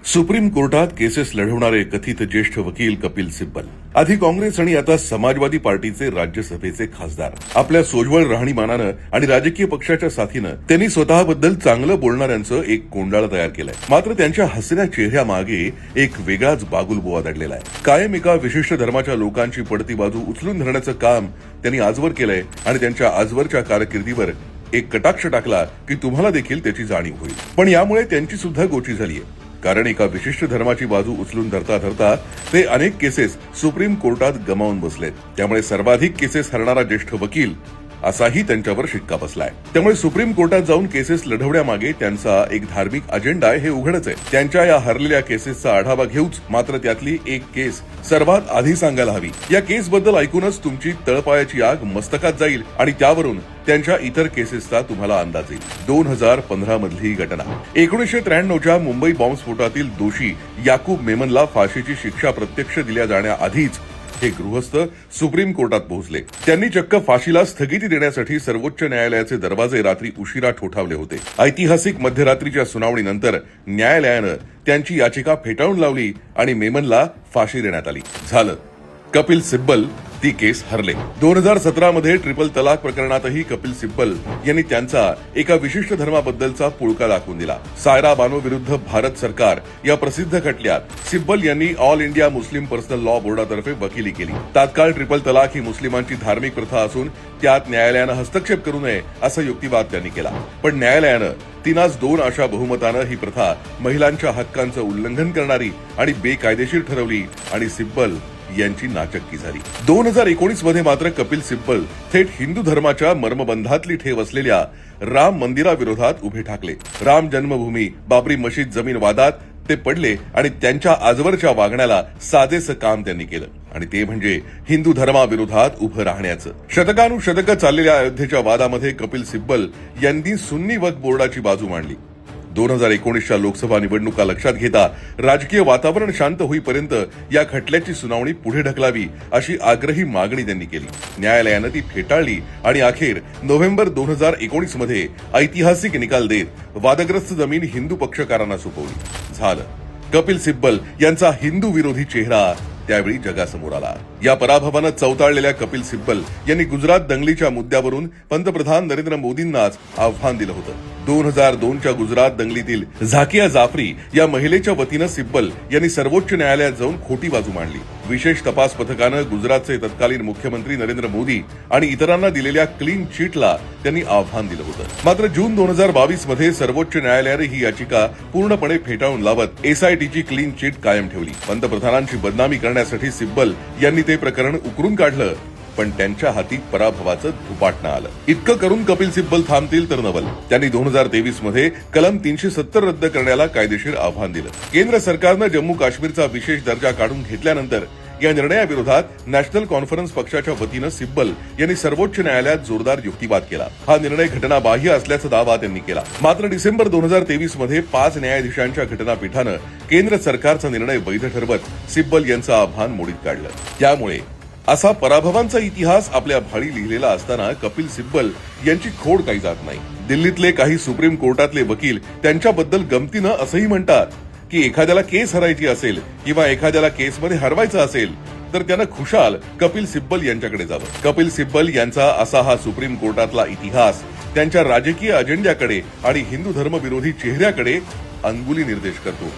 Supreme कोर्टात cases लढवणारे कथित ज्येष्ठ वकील कपिल सिब्बल, आधी काँग्रेस आणि आता समाजवादी पार्टीचे राज्यसभेचे खासदार. आपल्या सोज्वळ राहणीमानानं आणि राजकीय पक्षाच्या साथीनं त्यांनी स्वतःबद्दल चांगलं बोलणाऱ्यांचं एक कोंडाळ तयार केलंय. मात्र त्यांच्या हसऱ्या चेहऱ्यामागे एक वेगळाच बागुलबुवा दडलेला आहे. कायम एका विशिष्ट धर्माच्या लोकांची पडती बाजू उचलून धरण्याचं काम त्यांनी आजवर केलंय आणि त्यांच्या आजवरच्या कारकिर्दीवर एक कटाक्ष टाकला की तुम्हाला देखील त्याची जाणीव होईल. पण यामुळे त्यांची सुद्धा गोची झालीय. कारण एका विशिष्ट धर्माची बाजू उचलून धरता धरता ते अनेक केसेस सुप्रीम कोर्टात गमावून बसलेत. त्यामुळे सर्वाधिक केसेस हरणारा ज्येष्ठ वकील असाही त्यांच्यावर शिक्का बसलाय. त्यामुळे सुप्रीम कोर्टात जाऊन केसेस लढवण्यामागे त्यांचा एक धार्मिक अजेंडा आहे हे उघडच आहे. त्यांच्या या हरलेल्या केसेसचा आढावा घेऊच, मात्र त्यातली एक केस सर्वात आधी सांगायला हवी. या केसबद्दल ऐकूनच तुमची तळपायाची आग मस्तकात जाईल आणि त्यावरून त्यांच्या इतर केसेसचा तुम्हाला अंदाज येईल. 2015 मधली घटना. 1993च्या मुंबई बॉम्बस्फोटातील दोषी याकूब मेमनला फाशीची शिक्षा प्रत्यक्ष दिल्या जाण्याआधीच हे गृहस्थ सुप्रीम कोर्टात पोहोचले. त्यांनी चक्क फाशीला स्थगिती देण्यासाठी सर्वोच्च न्यायालयाचे दरवाजे रात्री उशिरा ठोठावले होते. ऐतिहासिक मध्यरात्रीच्या सुनावणीनंतर न्यायालयानं त्यांची याचिका फेटाळून लावली आणि मेमनला फाशी देण्यात आली. झालं, कपिल सिब्बल ती केस हरले. 2017 मध्ये ट्रिपल तलाक प्रकरणातही कपिल सिब्बल यांनी त्यांचा एका विशिष्ट धर्माबद्दलचा पुळका दाखवून दिला. सायरा बानो विरुद्ध भारत सरकार या प्रसिद्ध खटल्यात सिब्बल यांनी All India Muslim personal law बोर्डातर्फे वकिली केली. तात्काळ ट्रिपल तलाक ही मुस्लिमांची धार्मिक प्रथा असून त्यात न्यायालयानं हस्तक्षेप करू नये असा युक्तिवाद त्यांनी केला. पण न्यायालयानं 3-2 अशा बहुमतानं ही प्रथा महिलांच्या हक्कांचं उल्लंघन करणारी आणि बेकायदेशीर ठरवली आणि सिब्बल यांची नाचक्की झाली. 2019 मध्ये मात्र कपिल सिब्बल थेट हिंदू धर्माच्या मर्मबंधातली ठेव असलेल्या राम मंदिराविरोधात उभे ठाकले. राम जन्मभूमी बाबरी मशीद जमीन वादात ते पडले आणि त्यांच्या आजवरच्या वागण्याला साजेसं काम त्यांनी केलं आणि ते म्हणजे हिंदू धर्माविरोधात उभं राहण्याचं. शतकानुशतकं चाललेल्या अयोध्येच्या वादामध्ये कपिल सिब्बल यांनी सुन्नी वक्फ बोर्डाची बाजू मांडली. 2019च्या लोकसभा निवडणुका लक्षात घेता राजकीय वातावरण शांत होईपर्यंत या खटल्याची सुनावणी पुढे ढकलावी अशी आग्रही मागणी त्यांनी केली. न्यायालयानं ती फेटाळली आणि अखेर नोव्हेंबर 2019 मध्ये ऐतिहासिक निकाल देत वादग्रस्त जमीन हिंदू पक्षकारांना सोपवली. झालं, कपिल सिब्बल यांचा हिंदू विरोधी चेहरा त्यावेळी जगासमोर आला. या पराभवानं चवताळलेल्या कपिल सिब्बल यांनी गुजरात दंगलीच्या मुद्द्यावरून पंतप्रधान नरेंद्र मोदींनाच आव्हान दिलं होतं. 2002च्या गुजरात दंगलीतील झाकिया जाफरी या महिलेच्या वतीनं सिब्बल यांनी सर्वोच्च न्यायालयात जाऊन खोटी बाजू मांडली. विशेष तपास पथकानं गुजरातचे तत्कालीन मुख्यमंत्री नरेंद्र मोदी आणि इतरांना दिलेल्या क्लीन चिटला त्यांनी आव्हान दिलं होतं. मात्र जून 2022 मध्ये सर्वोच्च न्यायालयाने ही याचिका पूर्णपणे फेटाळून लावत एसआयटीची क्लीन चिट कायम ठेवली. पंतप्रधानांची बदनामी करण्यासाठी सिब्बल यांनी ते प्रकरण उकरून काढलं, पण त्यांच्या हाती पराभवाचं धुपाटणं आलं. इतकं करून कपिल सिब्बल थांबतील तर नवल. त्यांनी 2023 मध्ये कलम 370 रद्द करण्याला कायदेशीर आव्हान दिलं. केंद्र सरकारनं जम्मू काश्मीरचा विशेष दर्जा काढून घेतल्यानंतर या निर्णयाविरोधात नॅशनल कॉन्फरन्स पक्षाच्या वतीनं सिब्बल यांनी सर्वोच्च न्यायालयात जोरदार युक्तिवाद केला. हा निर्णय घटनाबाह्य असल्याचा दावा त्यांनी केला. मात्र डिसेंबर 2023 मध्ये 5 न्यायाधीशांच्या घटनापीठानं केंद्र सरकारचा निर्णय वैध ठरवत सिब्बल यांचं आव्हान मोडीत काढलं. त्यामुळे असा पराभवांचा इतिहास आपल्या भाळी लिहिलेला असताना कपिल सिब्बल यांची खोड काही जात नाही. दिल्लीतले काही सुप्रीम कोर्टातले वकील त्यांच्याबद्दल गमतीनं असंही म्हणतात की एखाद्याला केस हरायची असेल किंवा एखाद्याला केसमध्ये हरवायचं असेल तर त्यानं खुशाल कपिल सिब्बल यांच्याकडे जावं. कपिल सिब्बल यांचा असा हा सुप्रीम कोर्टातला इतिहास त्यांच्या राजकीय अजेंड्याकडे आणि हिंदू धर्मविरोधी चेहऱ्याकडे अंगुली निर्देश करतो.